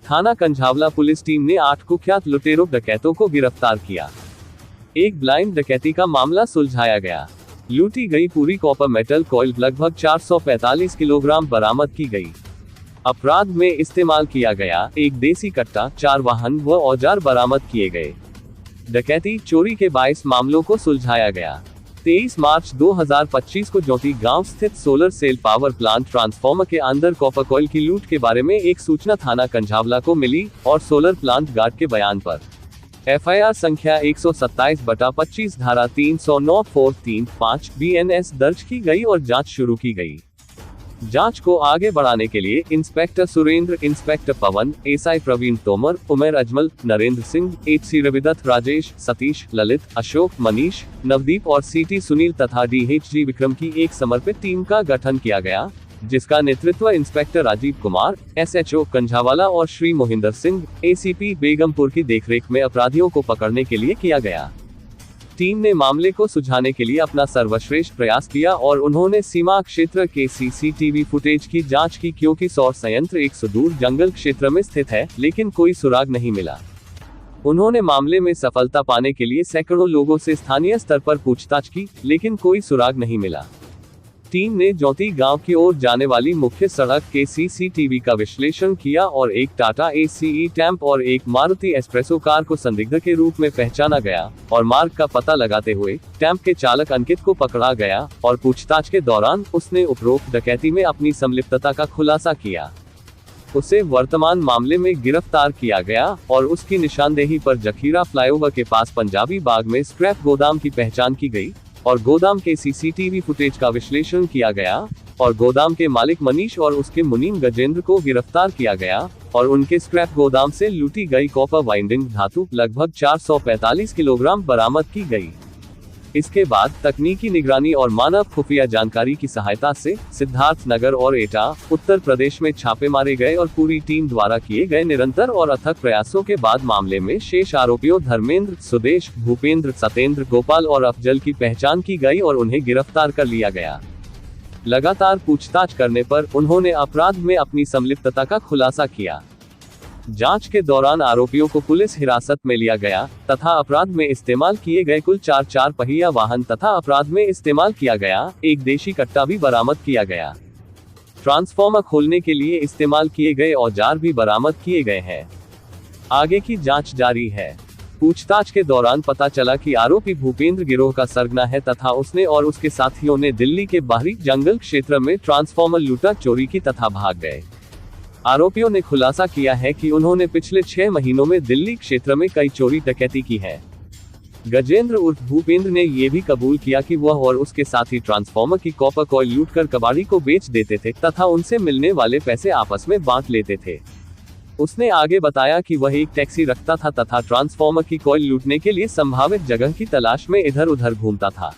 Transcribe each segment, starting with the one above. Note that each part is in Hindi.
थाना कंझावला पुलिस टीम ने 8 कुख्यात लुटेरों डकैतों को गिरफ्तार किया। एक ब्लाइंड डकैती का मामला सुलझाया गया। लूटी गई पूरी कॉपर मेटल कॉइल लगभग 445 किलोग्राम बरामद की गई। अपराध में इस्तेमाल किया गया एक देसी कट्टा, 4 वाहन व औजार बरामद किए गए। डकैती चोरी के 22 मामलों को सुलझाया गया। 23 मार्च 2025 को ज्योति गांव स्थित solar cell power plant transformer के अंदर कॉपर कॉइल की लूट के बारे में एक सूचना थाना कंझावला को मिली और सोलर प्लांट गार्ड के बयान पर FIR संख्या 127/25 धारा 309-435 BNS दर्ज की गई और जांच शुरू की गई। जांच को आगे बढ़ाने के लिए इंस्पेक्टर सुरेंद्र, इंस्पेक्टर पवन, SI प्रवीण तोमर, उमेर अजमल, नरेंद्र सिंह, HC रविदत्त, राजेश, सतीश, ललित, अशोक, मनीष, नवदीप और CT सुनील तथा DHG विक्रम की एक समर्पित टीम का गठन किया गया, जिसका नेतृत्व इंस्पेक्टर राजीव कुमार, SHO कंझावाला और श्री मोहिंदर सिंह, ACP बेगमपुर की देखरेख में अपराधियों को पकड़ने के लिए किया गया। टीम ने मामले को सुलझाने के लिए अपना सर्वश्रेष्ठ प्रयास किया और उन्होंने सीमा क्षेत्र के CCTV फुटेज की जांच की, क्योंकि सौर संयंत्र एक सुदूर जंगल क्षेत्र में स्थित है, लेकिन कोई सुराग नहीं मिला। उन्होंने मामले में सफलता पाने के लिए सैकड़ों लोगों से स्थानीय स्तर पर पूछताछ की, लेकिन कोई सुराग नहीं मिला। टीम ने ज्योति गांव की ओर जाने वाली मुख्य सड़क के CCTV का विश्लेषण किया और एक टाटा ACE टैंप और एक मारुति एस्प्रेसो कार को संदिग्ध के रूप में पहचाना गया और मार्ग का पता लगाते हुए टैंप के चालक अंकित को पकड़ा गया और पूछताछ के दौरान उसने उपरोक्त डकैती में अपनी संलिप्तता का खुलासा किया। उसे वर्तमान मामले में गिरफ्तार किया गया और उसकी निशानदेही पर जखीरा फ्लाईओवर के पास पंजाबी बाग में स्क्रैप गोदाम की पहचान की गई और गोदाम के CCTV फुटेज का विश्लेषण किया गया और गोदाम के मालिक मनीष और उसके मुनीम गजेंद्र को गिरफ्तार किया गया और उनके स्क्रैप गोदाम से लूटी गई कॉपर वाइंडिंग धातु लगभग 445 किलोग्राम बरामद की गई। इसके बाद तकनीकी निगरानी और मानव खुफिया जानकारी की सहायता से सिद्धार्थनगर और एटा, उत्तर प्रदेश में छापे मारे गए और पूरी टीम द्वारा किए गए निरंतर और अथक प्रयासों के बाद मामले में शेष आरोपियों धर्मेंद्र, सुदेश, भूपेंद्र, सतेंद्र, गोपाल और अफजल की पहचान की गई और उन्हें गिरफ्तार कर लिया गया। लगातार पूछताछ करने पर उन्होंने अपराध में अपनी संलिप्तता का खुलासा किया। जांच के दौरान आरोपियों को पुलिस हिरासत में लिया गया तथा अपराध में इस्तेमाल किए गए कुल 4 पहिया वाहन तथा अपराध में इस्तेमाल किया गया एक देशी कट्टा भी बरामद किया गया। ट्रांसफार्मर खोलने के लिए इस्तेमाल किए गए औजार भी बरामद किए गए हैं। आगे की जांच जारी है। पूछताछ के दौरान पता चला कि आरोपी भूपेंद्र गिरोह का सरगना है तथा उसने और उसके साथियों ने दिल्ली के बाहरी जंगल क्षेत्र में ट्रांसफार्मर लूटा, चोरी की तथा भाग गए। आरोपियों ने खुलासा किया है कि उन्होंने पिछले 6 महीनों में दिल्ली क्षेत्र में कई चोरी डकैती की है। गजेंद्र उर्फ भूपेंद्र ने यह भी कबूल किया कि वह और उसके साथी ट्रांसफार्मर की कॉपर कॉइल लूटकर कबाड़ी को बेच देते थे तथा उनसे मिलने वाले पैसे आपस में बांट लेते थे। उसने आगे बताया कि वह एक टैक्सी रखता था तथा ट्रांसफार्मर की कॉइल लूटने के लिए संभावित जगह की तलाश में इधर उधर घूमता था।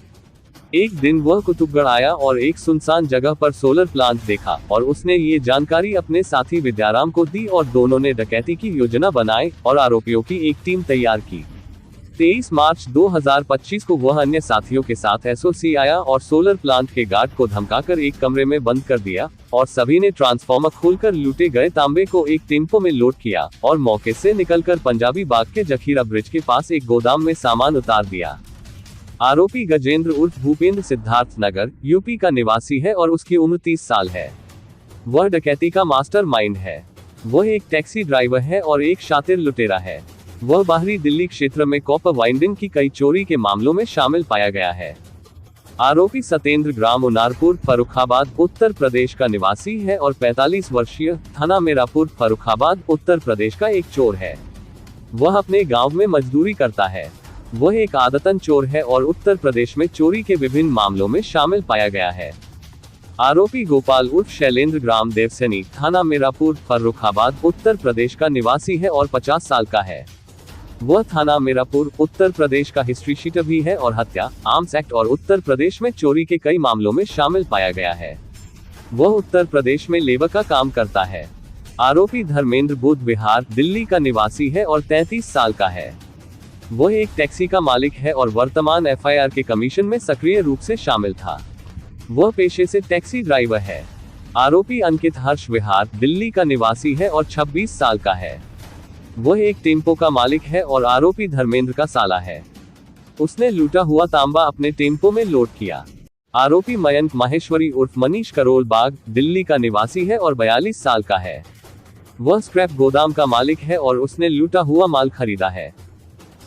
एक दिन वह कुतुबगढ़ आया और एक सुनसान जगह पर सोलर प्लांट देखा और उसने ये जानकारी अपने साथी विद्याराम को दी और दोनों ने डकैती की योजना बनाई और आरोपियों की एक टीम तैयार की। 23 मार्च 2025 को वह अन्य साथियों के साथ SOC आया और सोलर प्लांट के गार्ड को धमकाकर एक कमरे में बंद कर दिया और सभी ने ट्रांसफार्मर खोलकर लूटे गए तांबे को एक टेम्पो में लोड किया और मौके से निकलकर पंजाबी बाग के जखीरा ब्रिज के पास एक गोदाम में सामान उतार दिया। आरोपी गजेंद्र उर्फ भूपेंद्र सिद्धार्थनगर यूपी का निवासी है और उसकी उम्र 30 साल है। वह डकैती का मास्टरमाइंड है। वह एक टैक्सी ड्राइवर है और एक शातिर लुटेरा है। वह बाहरी दिल्ली क्षेत्र में कॉपर वाइंडिंग की कई चोरी के मामलों में शामिल पाया गया है। आरोपी सतेंद्र ग्राम उनारपुर, फर्रुखाबाद, उत्तर प्रदेश का निवासी है और 45 वर्षीय, थाना मीरापुर, फर्रुखाबाद, उत्तर प्रदेश का एक चोर है। वह अपने गांव में मजदूरी करता है। वह एक आदतन चोर है और उत्तर प्रदेश में चोरी के विभिन्न मामलों में शामिल पाया गया है। आरोपी गोपाल उर्फ शैलेंद्र ग्राम देवसैनी, थाना मीरापुर, फर्रुखाबाद, उत्तर प्रदेश का निवासी है और 50 साल का है। वह थाना मीरापुर, उत्तर प्रदेश का हिस्ट्री शीटर भी है और हत्या, आर्म्स एक्ट और उत्तर प्रदेश में चोरी के कई मामलों में शामिल पाया गया है। वह उत्तर प्रदेश में लेबर का काम करता है। आरोपी धर्मेंद्र बुध बिहार, दिल्ली का निवासी है और 33 साल का है। वह एक टैक्सी का मालिक है और वर्तमान FIR के कमीशन में सक्रिय रूप से शामिल था। वह पेशे से टैक्सी ड्राइवर है। आरोपी अंकित हर्ष विहार दिल्ली का निवासी है और 26 साल का है। वह एक टेम्पो का मालिक है और आरोपी धर्मेंद्र का साला है। उसने लूटा हुआ तांबा अपने टेम्पो में लोड किया। आरोपी मयंक माहेश्वरी उर्फ मनीष करोल बाग दिल्ली का निवासी है और 42 साल का है। वह स्क्रैप गोदाम का मालिक है और उसने लूटा हुआ माल खरीदा है।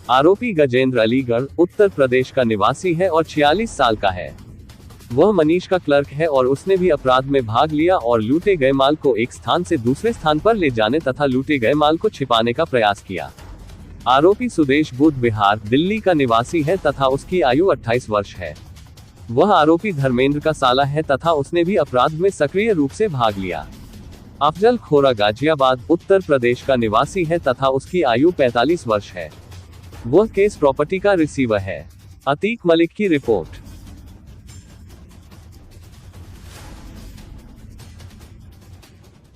आरोपी गजेंद्र अलीगढ़ उत्तर प्रदेश का निवासी है और 46 साल का है। वह मनीष का क्लर्क है और उसने भी अपराध में भाग लिया और लूटे गए माल को एक स्थान से दूसरे स्थान पर ले जाने तथा लूटे गए माल को छिपाने का प्रयास किया। आरोपी सुदेश बुध विहार दिल्ली का निवासी है तथा उसकी आयु 28 वर्ष है। वह आरोपी धर्मेंद्र का साला है तथा उसने भी अपराध में सक्रिय रूप से भाग लिया। अफजल खोरा गाजियाबाद उत्तर प्रदेश का निवासी है तथा उसकी आयु 45 वर्ष है। वह केस प्रॉपर्टी का रिसीवर है। अतीक मलिक की रिपोर्ट।